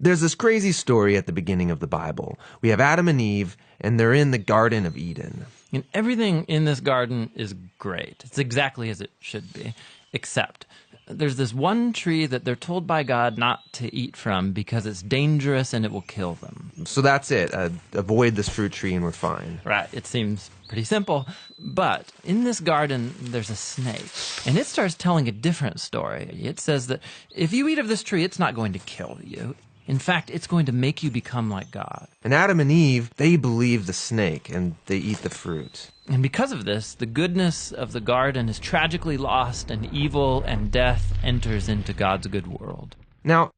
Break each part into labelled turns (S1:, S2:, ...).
S1: There's this crazy story at the beginning of the Bible. We have Adam and Eve, and they're in the Garden of Eden.
S2: And everything in this garden is great. It's exactly as it should be, except there's this one tree that they're told by God not to eat from because it's dangerous and it will kill them.
S1: So that's it. Avoid this fruit tree and we're fine.
S2: Right, it seems pretty simple. But in this garden, there's a snake. And it starts telling a different story. It says that if you eat of this tree, it's not going to kill you. In fact, it's going to make you become like God.
S1: And Adam and Eve, they believe the snake and they eat the fruit.
S2: And because of this, the goodness of the garden is tragically lost and evil and death enters into God's good world.
S1: Now,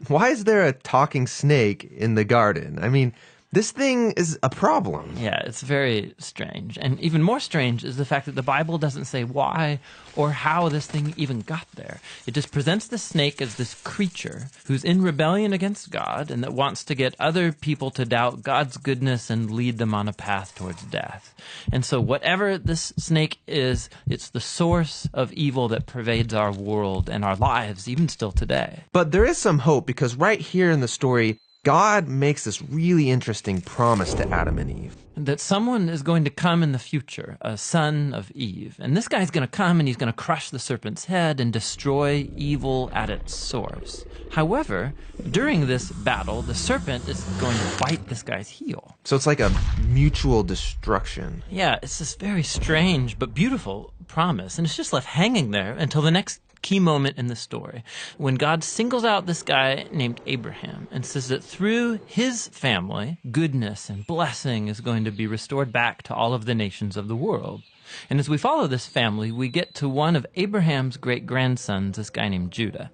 S1: why is there a talking snake in the garden? I mean, this thing is a problem.
S2: Yeah, it's very strange. And even more strange is the fact that the Bible doesn't say why or how this thing even got there. It just presents the snake as this creature who's in rebellion against God and that wants to get other people to doubt God's goodness and lead them on a path towards death. And so whatever this snake is, it's the source of evil that pervades our world and our lives, even still today.
S1: But there is some hope because right here in the story, God makes this really interesting promise to Adam and Eve.
S2: That someone is going to come in the future, a son of Eve. And this guy's going to come and he's going to crush the serpent's head and destroy evil at its source. However, during this battle, the serpent is going to bite this guy's heel.
S1: So it's like a mutual destruction.
S2: Yeah, it's this very strange but beautiful promise. And it's just left hanging there until the next key moment in the story when God singles out this guy named Abraham and says that through his family, goodness and blessing is going to be restored back to all of the nations of the world. And as we follow this family, we get to one of Abraham's great-grandsons, this guy named Judah.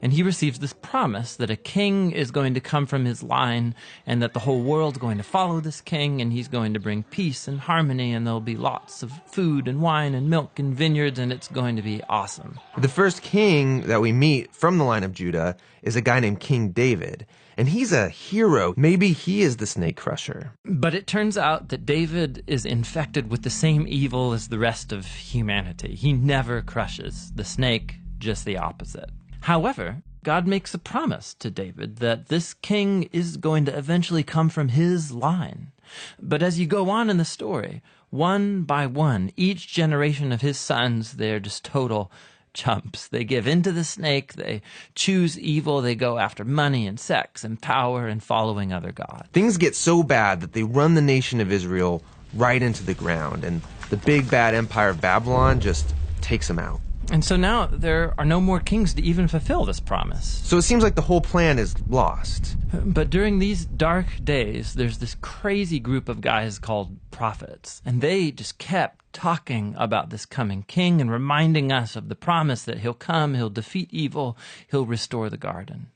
S2: And he receives this promise that a king is going to come from his line and that the whole world's going to follow this king and he's going to bring peace and harmony and there'll be lots of food and wine and milk and vineyards and it's going to be awesome.
S1: The first king that we meet from the line of Judah is a guy named King David. And he's a hero. Maybe he is the snake crusher.
S2: But it turns out that David is infected with the same evil as the rest of humanity. He never crushes the snake, just the opposite. However, God makes a promise to David that this king is going to eventually come from his line. But as you go on in the story, one by one, each generation of his sons, they're just total chumps. They give in to the snake, they choose evil, they go after money and sex and power and following other gods.
S1: Things get so bad that they run the nation of Israel right into the ground, and the big bad empire of Babylon just takes them out.
S2: And so now there are no more kings to even fulfill this promise.
S1: So it seems like the whole plan is lost.
S2: But during these dark days, there's this crazy group of guys called prophets. And they just kept talking about this coming king and reminding us of the promise that he'll come, he'll defeat evil, he'll restore the garden.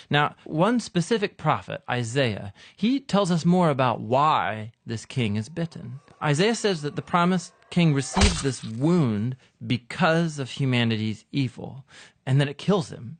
S2: Now, one specific prophet, Isaiah, he tells us more about why this king is bitten. Isaiah says that the promised king receives this wound because of humanity's evil, and then it kills him.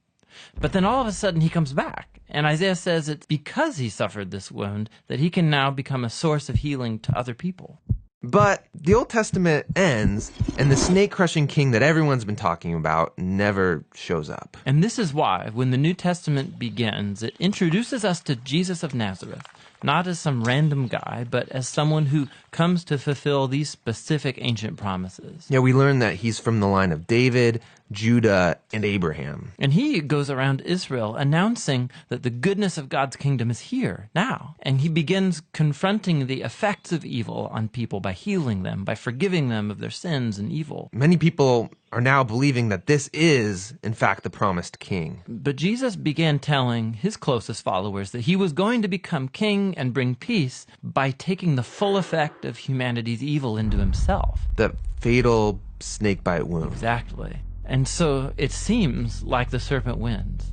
S2: But then all of a sudden he comes back, and Isaiah says it's because he suffered this wound that he can now become a source of healing to other people.
S1: But the Old Testament ends, and the snake-crushing king that everyone's been talking about never shows up.
S2: And this is why, when the New Testament begins, it introduces us to Jesus of Nazareth, not as some random guy, but as someone who comes to fulfill these specific ancient promises.
S1: Yeah, we learn that he's from the line of David, Judah, and Abraham.
S2: And he goes around Israel announcing that the goodness of God's kingdom is here, now. And he begins confronting the effects of evil on people by healing them, by forgiving them of their sins and evil.
S1: Many people are now believing that this is, in fact, the promised king.
S2: But Jesus began telling his closest followers that he was going to become king and bring peace by taking the full effect of humanity's evil into himself.
S1: The fatal snakebite wound.
S2: Exactly. And so it seems like the serpent wins.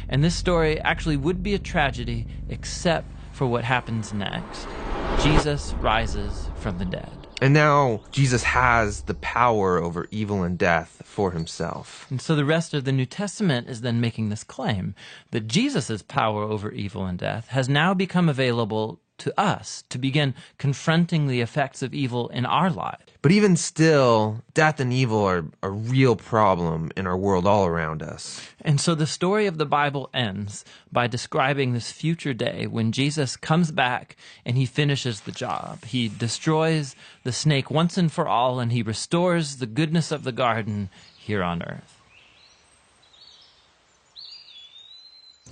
S2: And this story actually would be a tragedy except for what happens next. Jesus rises from the dead.
S1: And now Jesus has the power over evil and death for himself.
S2: And so the rest of the New Testament is then making this claim that Jesus' power over evil and death has now become available to us to begin confronting the effects of evil in our lives.
S1: But even still, death and evil are a real problem in our world all around us.
S2: And so the story of the Bible ends by describing this future day when Jesus comes back and he finishes the job. He destroys the snake once and for all, and he restores the goodness of the garden here on earth.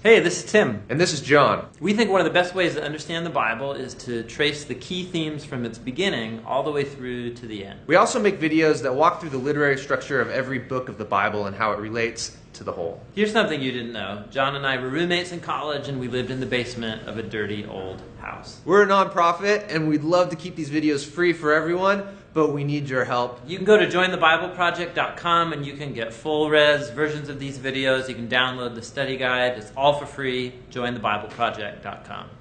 S2: Hey, this is Tim.
S1: And this is John.
S2: We think one of the best ways to understand the Bible is to trace the key themes from its beginning all the way through to the end.
S1: We also make videos that walk through the literary structure of every book of the Bible and how it relates to the whole.
S2: Here's something you didn't know. John and I were roommates in college, and we lived in the basement of a dirty old house.
S1: We're a nonprofit, and we'd love to keep these videos free for everyone, but we need your help.
S2: You can go to jointhebibleproject.com and you can get full-res versions of these videos. You can download the study guide. It's all for free. jointhebibleproject.com.